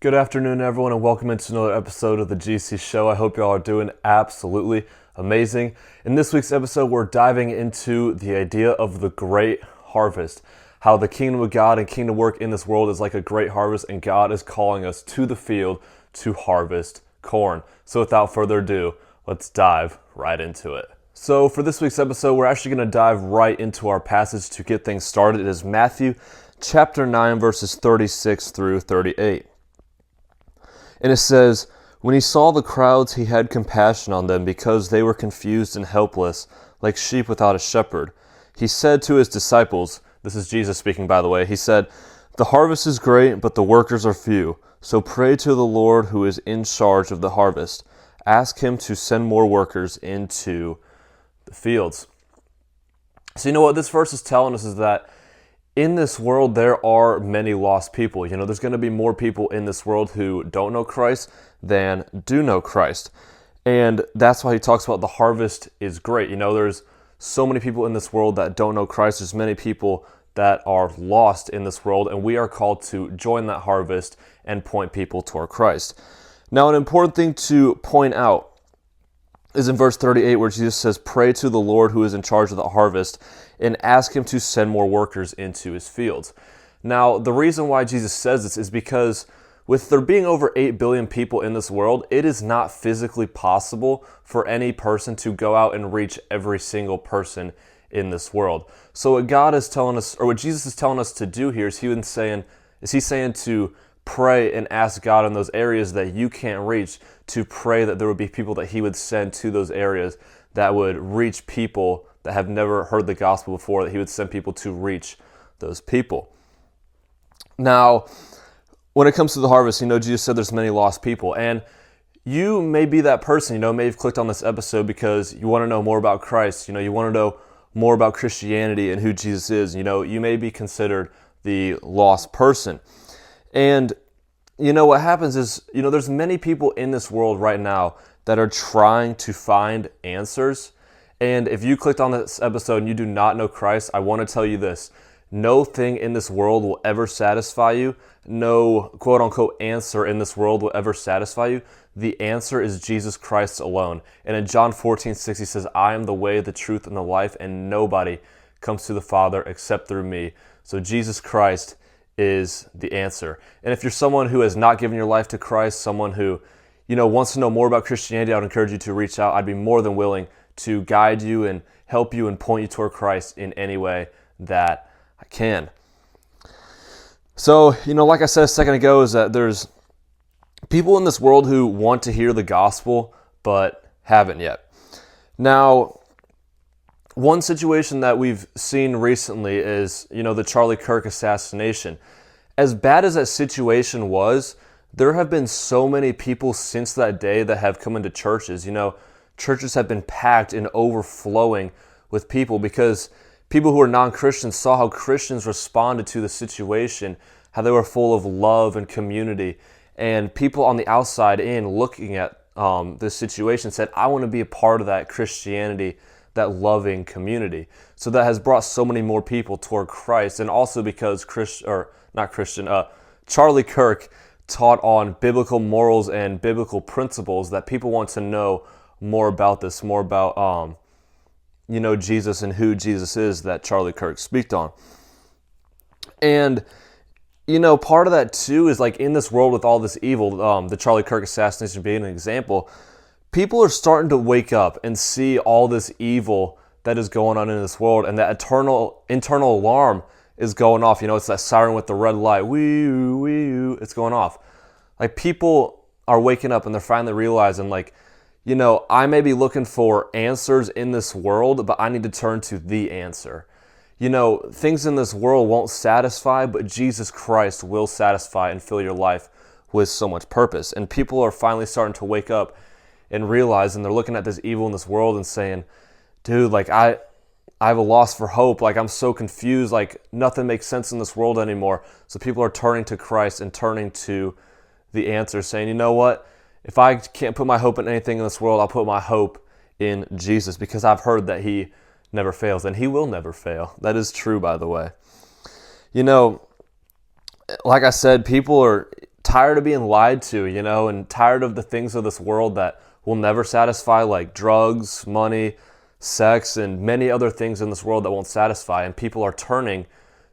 Good afternoon, everyone, and welcome into another episode of the GC Show. I hope y'all are doing absolutely amazing. In this week's episode, we're diving into the idea of the great harvest, how the kingdom of God and kingdom work in this world is like a great harvest, and God is calling us to the field to harvest corn. So without further ado, let's dive right into it. So for this week's episode, we're actually going to dive right into our passage to get things started. It is Matthew chapter 9, verses 36 through 38. And it says, "When he saw the crowds, he had compassion on them because they were confused and helpless, like sheep without a shepherd. He said to his disciples," this is Jesus speaking, by the way, he said, "The harvest is great, but the workers are few. So pray to the Lord who is in charge of the harvest. Ask him to send more workers into the fields." So you know what this verse is telling us is that in this world, there are many lost people. You know, there's going to be more people in this world who don't know Christ than do know Christ. And that's why he talks about the harvest is great. You know, there's so many people in this world that don't know Christ. There's many people that are lost in this world, and we are called to join that harvest and point people toward Christ. Now, an important thing to point out is in verse 38 where Jesus says, "Pray to the Lord who is in charge of the harvest and ask him to send more workers into his fields." Now, the reason why Jesus says this is because with there being over 8 billion people in this world, it is not physically possible for any person to go out and reach every single person in this world. So what God is telling us, or what Jesus is telling us to do here is he's saying to pray and ask God in those areas that you can't reach, to pray that there would be people that he would send to those areas that would reach people that have never heard the gospel before, that he would send people to reach those people. Now, when it comes to the harvest, you know, Jesus said there's many lost people, and you may be that person, you know, may have clicked on this episode because you want to know more about Christ, you know, you want to know more about Christianity and who Jesus is. You know, you may be considered the lost person. And you know what happens is, you know, there's many people in this world right now that are trying to find answers. And if you clicked on this episode and you do not know Christ, I want to tell you this: no thing in this world will ever satisfy you. No quote unquote answer in this world will ever satisfy you. The answer is Jesus Christ alone. And in John 14:6, he says, "I am the way, the truth, and the life, and nobody comes to the Father except through me." So Jesus Christ is the answer. And if you're someone who has not given your life to Christ, someone who, you know, wants to know more about Christianity, I would encourage you to reach out. I'd be more than willing to guide you and help you and point you toward Christ in any way that I can. So, you know, like I said a second ago, is that there's people in this world who want to hear the gospel but haven't yet. Now, one situation that we've seen recently is, you know, the Charlie Kirk assassination. As bad as that situation was, there have been so many people since that day that have come into churches. You know, churches have been packed and overflowing with people because people who are non-Christians saw how Christians responded to the situation, how they were full of love and community. And people on the outside in looking at this situation said, "I want to be a part of that Christianity, that loving community." So that has brought so many more people toward Christ, and also because Charlie Kirk taught on biblical morals and biblical principles that people want to know more about this, more about you know, Jesus and who Jesus is that Charlie Kirk speaked on. And you know, part of that too is like in this world with all this evil, the Charlie Kirk assassination being an example, people are starting to wake up and see all this evil that is going on in this world, and that internal alarm is going off. You know, it's that siren with the red light. Wee-oo, wee-oo, it's going off. Like, people are waking up and they're finally realizing, like, you know, I may be looking for answers in this world, but I need to turn to the answer. You know, things in this world won't satisfy, but Jesus Christ will satisfy and fill your life with so much purpose. And people are finally starting to wake up and realize, and they're looking at this evil in this world and saying, "Dude, like I have a loss for hope. Like, I'm so confused. Like, nothing makes sense in this world anymore." So people are turning to Christ and turning to the answer, saying, "You know what? If I can't put my hope in anything in this world, I'll put my hope in Jesus, because I've heard that he never fails, and he will never fail." That is true, by the way. You know, like I said, people are tired of being lied to, and tired of the things of this world that will never satisfy, like drugs, money, sex, and many other things in this world that won't satisfy. And people are turning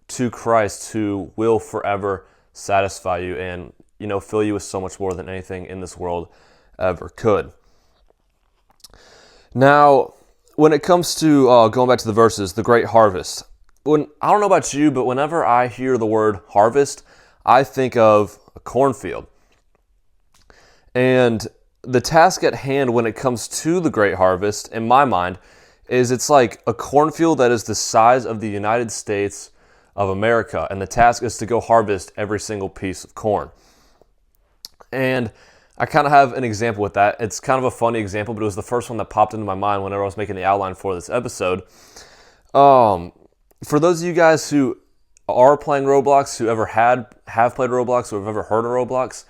to Christ, who will forever satisfy you and, fill you with so much more than anything in this world ever could. Now, when it comes to going back to the verses, the great harvest, I don't know about you, but whenever I hear the word harvest, I think of a cornfield. And the task at hand when it comes to the great harvest, in my mind, is it's like a cornfield that is the size of the United States of America. And the task is to go harvest every single piece of corn. And I kind of have an example with that. It's kind of a funny example, but it was the first one that popped into my mind whenever I was making the outline for this episode. For those of you guys who are playing Roblox, who ever have played Roblox, or have ever heard of Roblox,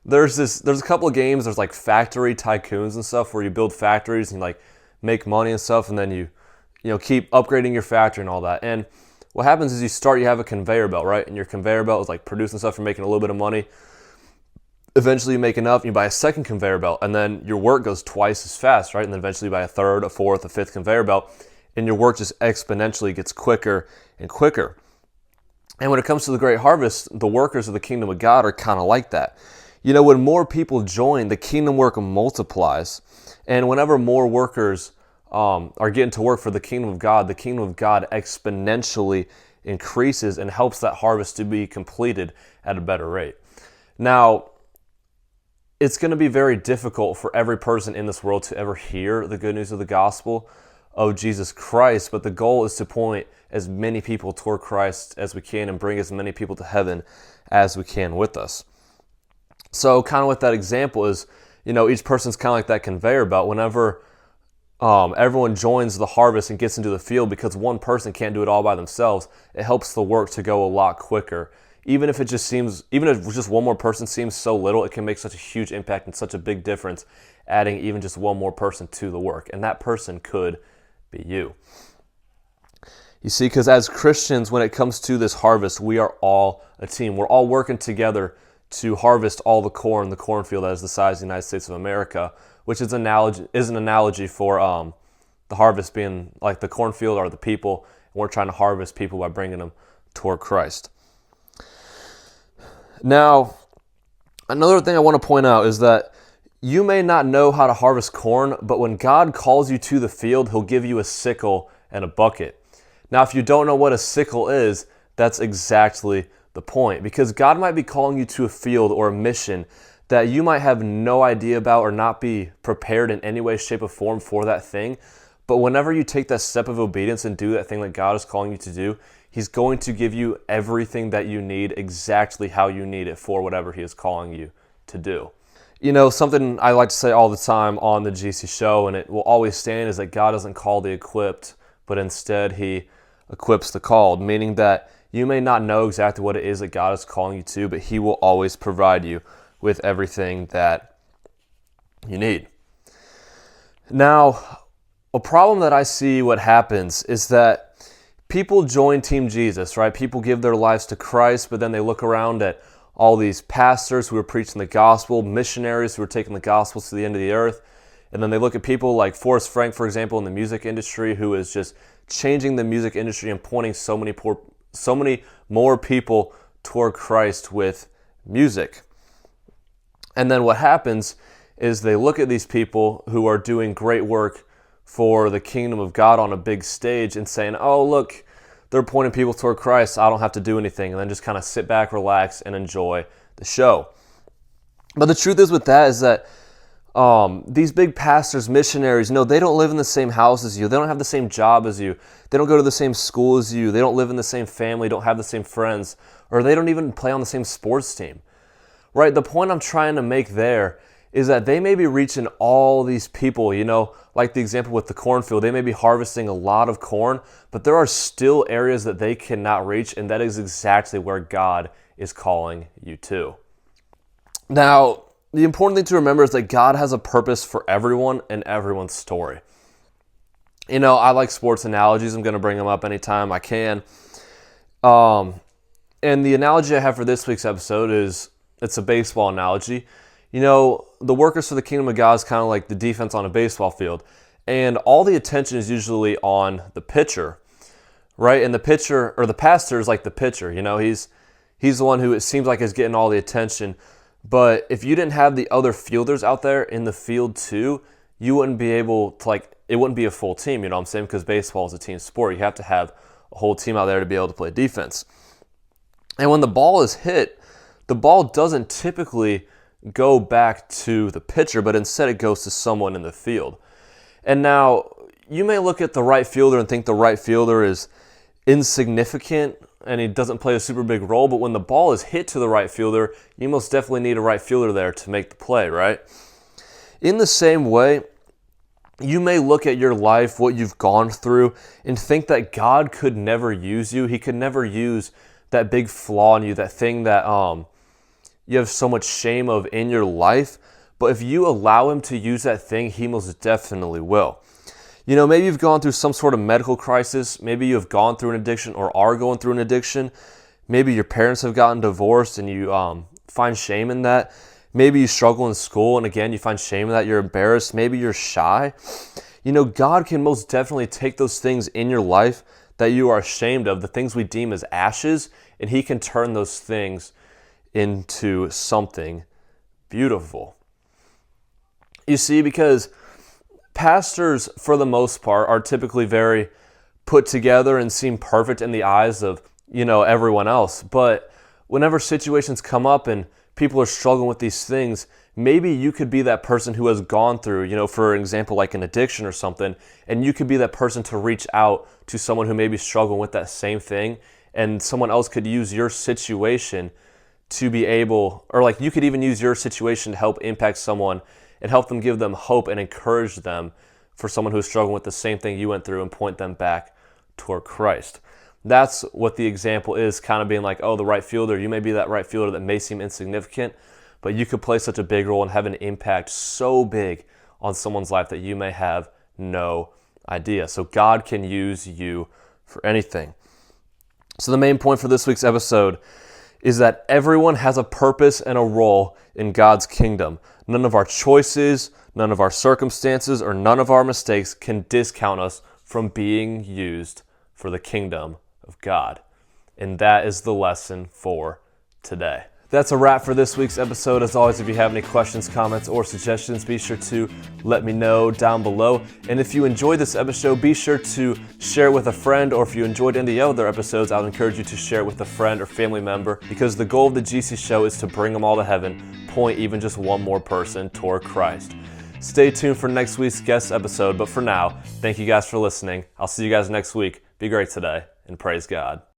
there's a couple of games. There's like factory tycoons and stuff where you build factories and like make money and stuff, and then you keep upgrading your factory and all that. And what happens is you have a conveyor belt, right? And your conveyor belt is like producing stuff. You're making a little bit of money. Eventually you make enough, and you buy a second conveyor belt, and then your work goes twice as fast, right? And then eventually you buy a third, a fourth, a fifth conveyor belt, and your work just exponentially gets quicker and quicker. And when it comes to the great harvest, the workers of the kingdom of God are kind of like that. When more people join, the kingdom work multiplies. And whenever more workers are getting to work for the kingdom of God exponentially increases and helps that harvest to be completed at a better rate. Now, it's going to be very difficult for every person in this world to ever hear the good news of the gospel of Jesus Christ, but the goal is to point as many people toward Christ as we can and bring as many people to heaven as we can with us. So kind of with that example is, each person's kind of like that conveyor belt. Whenever everyone joins the harvest and gets into the field, because one person can't do it all by themselves, it helps the work to go a lot quicker. Even if just one more person seems so little, it can make such a huge impact and such a big difference, adding even just one more person to the work. And that person could be you. You see, because as Christians, when it comes to this harvest, we are all a team. We're all working together to harvest all the cornfield that is the size of the United States of America, which is an analogy for the harvest being like the cornfield are the people, and we're trying to harvest people by bringing them toward Christ. Now, another thing I want to point out is that you may not know how to harvest corn, but when God calls you to the field, He'll give you a sickle and a bucket. Now, if you don't know what a sickle is, that's exactly the point, because God might be calling you to a field or a mission that you might have no idea about or not be prepared in any way, shape, or form for that thing. But whenever you take that step of obedience and do that thing that God is calling you to do, He's going to give you everything that you need exactly how you need it for whatever He is calling you to do. Something I like to say all the time on the GC show, and it will always stand, is that God doesn't call the equipped, but instead He equips the called, meaning that you may not know exactly what it is that God is calling you to, but He will always provide you with everything that you need. Now, a problem that I see what happens is that people join Team Jesus, right? People give their lives to Christ, but then they look around at all these pastors who are preaching the gospel, missionaries who are taking the gospel to the end of the earth, and then they look at people like Forrest Frank, for example, in the music industry, who is just changing the music industry and pointing so many more people toward Christ with music. And then what happens is they look at these people who are doing great work for the kingdom of God on a big stage and saying, oh, look, they're pointing people toward Christ, I don't have to do anything, and then just kind of sit back, relax, and enjoy the show. But the truth is with that is that these big pastors, missionaries, they don't live in the same house as you. They don't have the same job as you. They don't go to the same school as you. They don't live in the same family, don't have the same friends, or they don't even play on the same sports team. Right? The point I'm trying to make there is that they may be reaching all these people, like the example with the cornfield. They may be harvesting a lot of corn, but there are still areas that they cannot reach, and that is exactly where God is calling you to. Now, the important thing to remember is that God has a purpose for everyone and everyone's story. I like sports analogies. I'm going to bring them up anytime I can. And the analogy I have for this week's episode is, it's a baseball analogy. You know, the workers for the kingdom of God is kind of like the defense on a baseball field. And all the attention is usually on the pitcher, right? And the pitcher, or the pastor, is like the pitcher. You know, he's the one who it seems like is getting all the attention. But if you didn't have the other fielders out there in the field too, you wouldn't be able to, it wouldn't be a full team, you know what I'm saying? Because baseball is a team sport. You have to have a whole team out there to be able to play defense. And when the ball is hit, the ball doesn't typically go back to the pitcher, but instead it goes to someone in the field. And now, you may look at the right fielder and think the right fielder is insignificant and he doesn't play a super big role, but when the ball is hit to the right fielder, you most definitely need a right fielder there to make the play, right? In the same way, you may look at your life, what you've gone through, and think that God could never use you. He could never use that big flaw in you, that thing that you have so much shame of in your life. But if you allow him to use that thing, he most definitely will. You know, maybe you've gone through some sort of medical crisis. Maybe you have gone through an addiction or are going through an addiction. Maybe your parents have gotten divorced and you find shame in that. Maybe you struggle in school and again, you find shame in that. You're embarrassed. Maybe you're shy. You know, God can most definitely take those things in your life that you are ashamed of, the things we deem as ashes, and he can turn those things into something beautiful. You see, because pastors, for the most part, are typically very put together and seem perfect in the eyes of, you know, everyone else. But whenever situations come up and people are struggling with these things, maybe you could be that person who has gone through, you know, for example, like an addiction or something, and you could be that person to reach out to someone who may be struggling with that same thing, and someone else could use your situation to be able, or like you could even use your situation to help impact someone and help them, give them hope and encourage them for someone who's struggling with the same thing you went through and point them back toward Christ. That's what the example is, kind of being like, oh, the right fielder, you may be that right fielder that may seem insignificant, but you could play such a big role and have an impact so big on someone's life that you may have no idea. So God can use you for anything. So the main point for this week's episode is that everyone has a purpose and a role in God's kingdom. None of our choices, none of our circumstances, or none of our mistakes can discount us from being used for the kingdom of God. And that is the lesson for today. That's a wrap for this week's episode. As always, if you have any questions, comments, or suggestions, be sure to let me know down below. And if you enjoyed this episode, be sure to share it with a friend, or if you enjoyed any of the other episodes, I would encourage you to share it with a friend or family member, because the goal of the GC Show is to bring them all to heaven, point even just one more person toward Christ. Stay tuned for next week's guest episode, but for now, thank you guys for listening. I'll see you guys next week. Be great today, and praise God.